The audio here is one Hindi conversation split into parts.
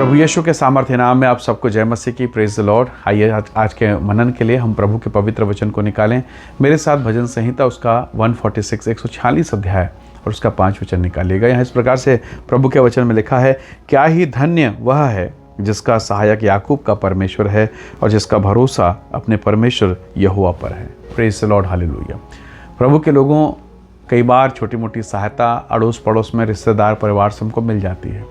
प्रभु यीशु के सामर्थ्य नाम में आप सबको जय मसीह की। Praise the Lord. आइए आज के मनन के लिए हम प्रभु के पवित्र वचन को निकालें। मेरे साथ भजन संहिता उसका 146 146 अध्याय और उसका 5 वचन निकालिएगा। यहाँ इस प्रकार से प्रभु के वचन में लिखा है, क्या ही धन्य वह है जिसका सहायक याकूब का परमेश्वर है और जिसका भरोसा अपने परमेश्वर यहोवा पर है। Praise the lord, hallelujah. प्रभु के लोगों, कई बार छोटी मोटी सहायता अड़ोस पड़ोस में रिश्तेदार परिवार से हमको मिल जाती है,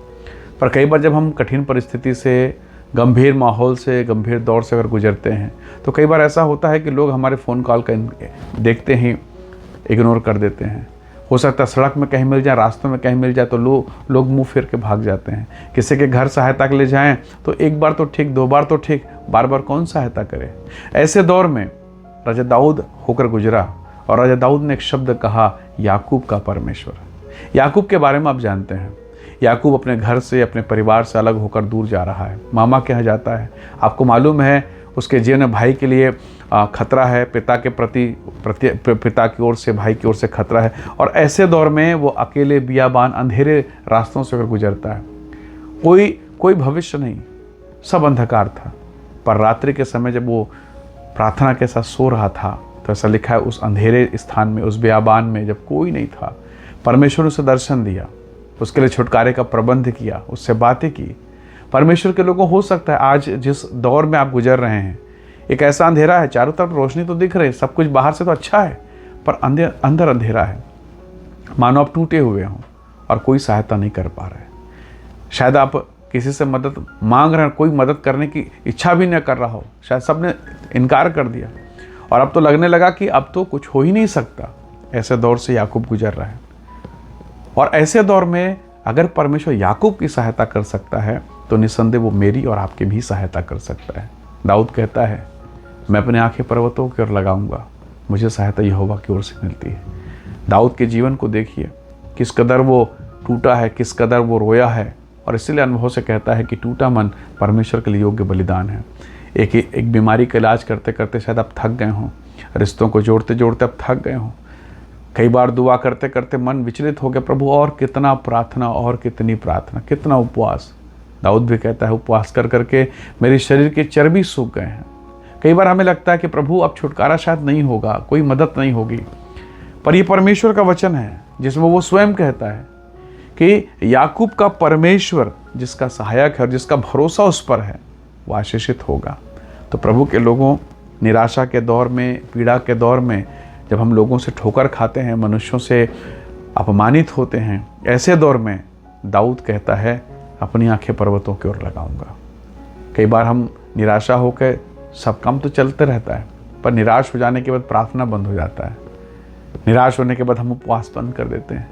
पर कई बार जब हम कठिन परिस्थिति से, गंभीर माहौल से, गंभीर दौर से अगर गुजरते हैं तो कई बार ऐसा होता है कि लोग हमारे फ़ोन कॉल का देखते ही इग्नोर कर देते हैं। हो सकता है सड़क में कहीं मिल जाए, रास्तों में कहीं मिल जाए तो लोग मुंह फेर के भाग जाते हैं। किसी के घर सहायता के लिए जाएं तो एक बार तो ठीक, दो बार तो ठीक, बार बार कौन सहायता करे। ऐसे दौर में राजा दाऊद होकर गुजरा और राजा दाऊद ने एक शब्द कहा, याकूब का परमेश्वर। याकूब के बारे में आप जानते हैं, याकूब अपने घर से, अपने परिवार से अलग होकर दूर जा रहा है, मामा के यहाँ जाता है। आपको मालूम है उसके जीवन में भाई के लिए खतरा है, पिता के प्रति पिता की ओर से, भाई की ओर से खतरा है। और ऐसे दौर में वो अकेले बियाबान अंधेरे रास्तों से होकर गुजरता है। कोई भविष्य नहीं, सब अंधकार था। पर रात्रि के समय जब वो प्रार्थना के साथ सो रहा था तो ऐसा लिखा है, उस अंधेरे स्थान में, उस बियाबान में जब कोई नहीं था, परमेश्वर ने उसे दर्शन दिया, उसके लिए छुटकारे का प्रबंध किया, उससे बातें की। परमेश्वर के लोगों, हो सकता है आज जिस दौर में आप गुजर रहे हैं, एक ऐसा अंधेरा है, चारों तरफ रोशनी तो दिख रही है, सब कुछ बाहर से तो अच्छा है, पर अंदर अंधेरा है। मानो आप टूटे हुए हों और कोई सहायता नहीं कर पा रहे। शायद आप किसी से मदद मांग रहे हैं, कोई मदद करने की इच्छा भी न कर रहा हो, शायद सबने इनकार कर दिया और अब तो लगने लगा कि अब तो कुछ हो ही नहीं सकता। ऐसे दौर से याकूब गुजर रहा है। और ऐसे दौर में अगर परमेश्वर याकूब की सहायता कर सकता है तो निस्संदेह वो मेरी और आपकी भी सहायता कर सकता है। दाऊद कहता है, मैं अपनी आंखें पर्वतों की ओर लगाऊंगा, मुझे सहायता यहोवा की ओर से मिलती है। दाऊद के जीवन को देखिए, किस कदर वो टूटा है, किस कदर वो रोया है, और इसीलिए अनुभव से कहता है कि टूटा मन परमेश्वर के लिए योग्य बलिदान है। एक बीमारी का इलाज करते करते शायद आप थक गए हों, रिश्तों को जोड़ते जोड़ते आप थक गए हों। कई बार दुआ करते करते मन विचलित हो गया, प्रभु और कितना प्रार्थना, और कितनी प्रार्थना, कितना उपवास। दाऊद भी कहता है, उपवास कर करके मेरे शरीर की चर्बी सूख गए हैं। कई बार हमें लगता है कि प्रभु अब छुटकारा शायद नहीं होगा, कोई मदद नहीं होगी, पर यह परमेश्वर का वचन है जिसमें वो स्वयं कहता है कि याकूब का परमेश्वर जिसका सहायक है और जिसका भरोसा उस पर है, वो आशीषित होगा। तो प्रभु के लोगों, निराशा के दौर में, पीड़ा के दौर में, जब हम लोगों से ठोकर खाते हैं, मनुष्यों से अपमानित होते हैं, ऐसे दौर में दाऊद कहता है, अपनी आंखें पर्वतों की ओर लगाऊंगा। कई बार हम निराशा होकर, सब काम तो चलते रहता है, पर निराश हो जाने के बाद प्रार्थना बंद हो जाता है। निराश होने के बाद हम उपवास बंद कर देते हैं।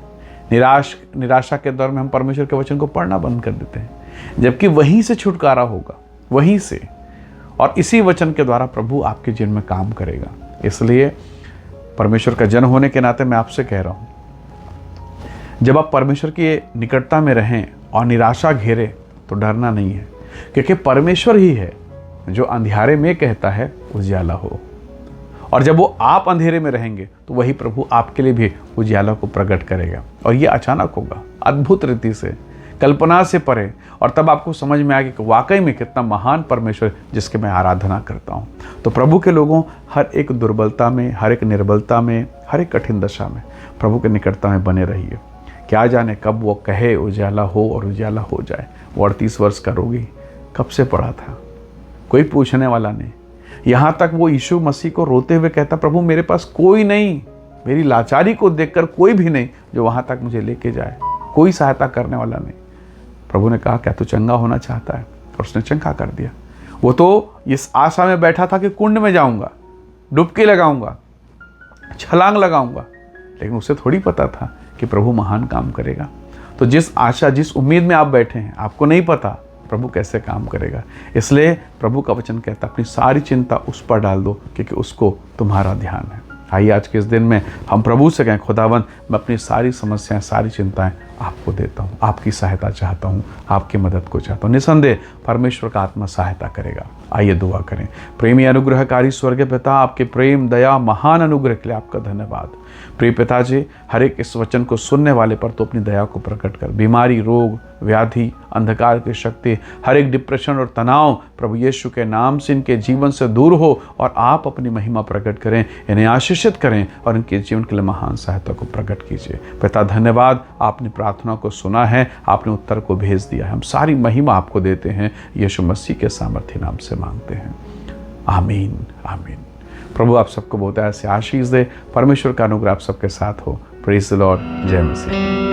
निराशा के दौर में हम परमेश्वर के वचन को पढ़ना बंद कर देते हैं, जबकि वहीं से छुटकारा होगा, वहीं से, और इसी वचन के द्वारा प्रभु आपके जीवन में काम करेगा। इसलिए परमेश्वर का जन होने के नाते मैं आपसे कह रहा हूँ, जब आप परमेश्वर की निकटता में रहें और निराशा घेरे तो डरना नहीं है, क्योंकि परमेश्वर ही है जो अंधियारे में कहता है उजियाला हो। और जब वो आप अंधेरे में रहेंगे तो वही प्रभु आपके लिए भी उजियाला को प्रकट करेगा, और ये अचानक होगा, अद्भुत रीति से, कल्पना से परे। और तब आपको समझ में आएगा कि वाकई में कितना महान परमेश्वर जिसके मैं आराधना करता हूँ। तो प्रभु के लोगों, हर एक दुर्बलता में, हर एक निर्बलता में, हर एक कठिन दशा में प्रभु के निकटता में बने रहिए। क्या जाने कब वो कहे उजाला हो और उजाला हो जाए। वो 38 वर्ष का रोगी कब से पड़ा था, कोई पूछने वाला नहीं। यहाँ तक वो यीशु मसीह को रोते हुए कहता, प्रभु मेरे पास कोई नहीं, मेरी लाचारी को देखकर कोई भी नहीं जो वहाँ तक मुझे लेके जाए, कोई सहायता करने वाला नहीं। प्रभु ने कहा, क्या तू चंगा होना चाहता है? और उसने चंगा कर दिया। वो तो इस आशा में बैठा था कि कुंड में जाऊंगा, डुबकी लगाऊंगा, छलांग लगाऊंगा, लेकिन उसे थोड़ी पता था कि प्रभु महान काम करेगा। तो जिस आशा, जिस उम्मीद में आप बैठे हैं, आपको नहीं पता प्रभु कैसे काम करेगा। इसलिए प्रभु का वचन कहता है, अपनी सारी चिंता उस पर डाल दो, क्योंकि उसको तुम्हारा ध्यान है। आइए आज के इस दिन में हम प्रभु से कहें, खुदावंद मैं अपनी सारी समस्याएं, सारी चिंताएं आपको देता हूँ, आपकी सहायता चाहता हूँ, आपकी मदद को चाहता हूँ। निसंदेह परमेश्वर का आत्मा सहायता करेगा। आइए दुआ करें। प्रेमी अनुग्रहकारी स्वर्गीय पिता, आपके प्रेम, दया, महान अनुग्रह के लिए आपका धन्यवाद। प्रिय पिताजी, हर एक इस वचन को सुनने वाले पर तो अपनी दया को प्रकट कर। बीमारी, रोग, व्याधि, अंधकार की शक्ति, हर एक डिप्रेशन और तनाव प्रभु यीशु के नाम से इनके जीवन से दूर हो और आप अपनी महिमा प्रकट करें, इन्हें आशीषित करें और इनके जीवन के लिए महान सहायता को प्रकट कीजिए। पिता धन्यवाद, आपने प्रार्थना को सुना है, आपने उत्तर को भेज दिया है। हम सारी महिमा आपको देते हैं, यीशु मसीह के सामर्थ्य नाम से मांगते हैं, आमीन आमीन। प्रभु आप सबको बहुत ऐसे आशीष दे। परमेश्वर का अनुग्रह आप सबके साथ हो। Praise the Lord. जय मसीह।